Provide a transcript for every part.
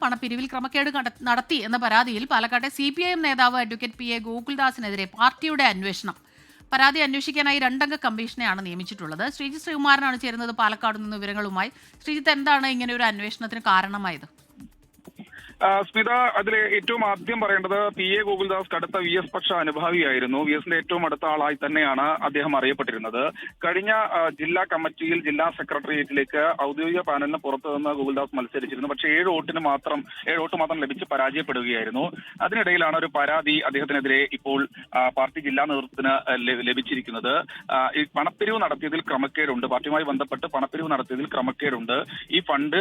പണപ്പിരിവിൽ ക്രമക്കേട് നടത്തി എന്ന പരാതിയിൽ പാലക്കാട്ടെ CPIM നേതാവ് അഡ്വക്കേറ്റ് PA ഗോകുൽദാസിനെതിരെ പാർട്ടിയുടെ അന്വേഷണം. പരാതി അന്വേഷിക്കാനായി 2 അംഗ കമ്മീഷനെയാണ് നിയമിച്ചിട്ടുള്ളത്. ശ്രീജിത്ത് ശ്രീകുമാരനാണ് ചേരുന്നത് പാലക്കാട് നിന്ന് വിവരങ്ങളുമായി. ശ്രീജിത്ത്, എന്താണ് ഇങ്ങനെ ഒരു അന്വേഷണത്തിന് കാരണമായത്? സ്മിത, അതിൽ ഏറ്റവും ആദ്യം പറയേണ്ടത് PA ഗോകുൽദാസ് കടുത്ത VS പക്ഷ അനുഭാവിയായിരുന്നു. VSന്റെ ഏറ്റവും അടുത്ത ആളായി തന്നെയാണ് അദ്ദേഹം അറിയപ്പെട്ടിരുന്നത്. കഴിഞ്ഞ ജില്ലാ കമ്മിറ്റിയിൽ ജില്ലാ സെക്രട്ടേറിയറ്റിലേക്ക് ഔദ്യോഗിക പാനലിന് പുറത്തു നിന്ന് ഗോകുൽദാസ് മത്സരിച്ചിരുന്നു. പക്ഷേ 7 വോട്ട് മാത്രം ലഭിച്ച് പരാജയപ്പെടുകയായിരുന്നു. അതിനിടയിലാണ് ഒരു പരാതി അദ്ദേഹത്തിനെതിരെ ഇപ്പോൾ പാർട്ടി ജില്ലാ നേതൃത്വത്തിന് ലഭിച്ചിരിക്കുന്നത്. ഈ പണപ്പിരിവ് നടത്തിയതിൽ ക്രമക്കേടുണ്ട്, പാർട്ടിയുമായി ബന്ധപ്പെട്ട് പണപ്പിരിവ് നടത്തിയതിൽ ക്രമക്കേടുണ്ട്, ഈ ഫണ്ട്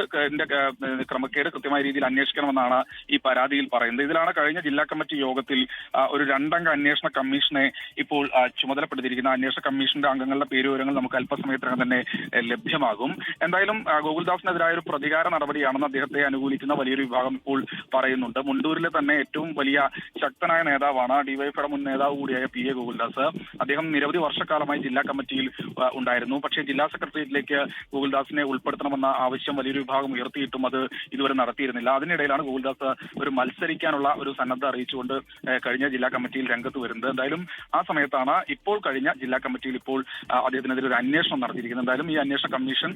ക്രമക്കേട് കൃത്യമായ രീതിയിൽ അന്വേഷിക്കണമെന്നാണ് ഈ പരാതിയിൽ പറയുന്നത്. ഇതിലാണ് കഴിഞ്ഞ ജില്ലാ കമ്മിറ്റി യോഗത്തിൽ ഒരു 2 അംഗ അന്വേഷണ കമ്മീഷനെ ഇപ്പോൾ ചുമതലപ്പെടുത്തിയിരിക്കുന്ന. അന്വേഷണ കമ്മീഷന്റെ അംഗങ്ങളുടെ പേരുവിവരങ്ങൾ നമുക്ക് അല്പസമയത്തിനകം തന്നെ ലഭ്യമാകും. എന്തായാലും ഗോകുൽദാസിനെതിരായ ഒരു പ്രതികാര നടപടിയാണെന്ന് അദ്ദേഹത്തെ അനുകൂലിക്കുന്ന വലിയൊരു വിഭാഗം ഇപ്പോൾ പറയുന്നുണ്ട്. മുണ്ടൂരിലെ തന്നെ ഏറ്റവും വലിയ ശക്തനായ നേതാവാണ്, ഡിവൈഎഫ്ഐയുടെ മുൻ നേതാവ് കൂടിയായ PA ഗോകുൽദാസ്. അദ്ദേഹം നിരവധി വർഷക്കാലമായി ജില്ലാ കമ്മിറ്റിയിൽ ഉണ്ടായിരുന്നു. പക്ഷേ ജില്ലാ സെക്രട്ടേറിയറ്റിലേക്ക് ഗോകുൽദാസിനെ ഉൾപ്പെടുത്തണമെന്ന ആവശ്യം വലിയൊരു വിഭാഗം ഉയർത്തിയിട്ടും അത് ഇതുവരെ നടത്തിയിരുന്നില്ല. അതിനിടയിലാണ് ഗോകുൽദാസ് ഒരു മത്സരിക്കാനുള്ള ഒരു സന്നദ്ധ അറിയിച്ചുകൊണ്ട് കഴിഞ്ഞ ജില്ലാ കമ്മിറ്റിയിൽ രംഗത്ത് വരുന്നത്. എന്തായാലും ആ സമയത്താണ് ഇപ്പോൾ കഴിഞ്ഞ ജില്ലാ കമ്മിറ്റിയിൽ ഇപ്പോൾ അദ്ദേഹത്തിനെതിരെ ഒരു അന്വേഷണം നടത്തിയിരിക്കുന്നത്. എന്തായാലും ഈ അന്വേഷണ കമ്മീഷൻ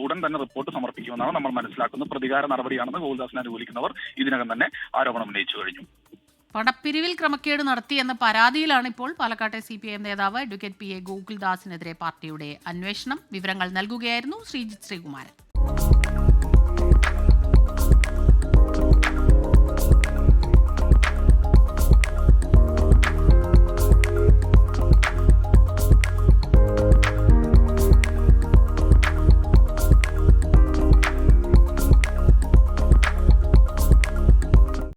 ഉടൻ തന്നെ റിപ്പോർട്ട് സമർപ്പിക്കുമെന്നാണ് നമ്മൾ മനസ്സിലാക്കുന്നത്. പ്രതികാര നടപടിയാണെന്ന് ഗോകുൽദാസിനെ അനുകൂലിക്കുന്നവർ ഇതിനകം തന്നെ ആരോപണം ഉന്നയിച്ചു കഴിഞ്ഞു. പണപ്പിരിവിൽ ക്രമക്കേട് നടത്തി എന്ന പരാതിയിലാണ് ഇപ്പോൾ പാലക്കാട്ടെ CPIM നേതാവ് അഡ്വക്കേറ്റ് PA ഗോകുൽദാസിനെതിരെ പാർട്ടിയുടെ അന്വേഷണം. വിവരങ്ങൾ നൽകുകയായിരുന്നു ശ്രീജിത്ത് ശ്രീകുമാരൻ.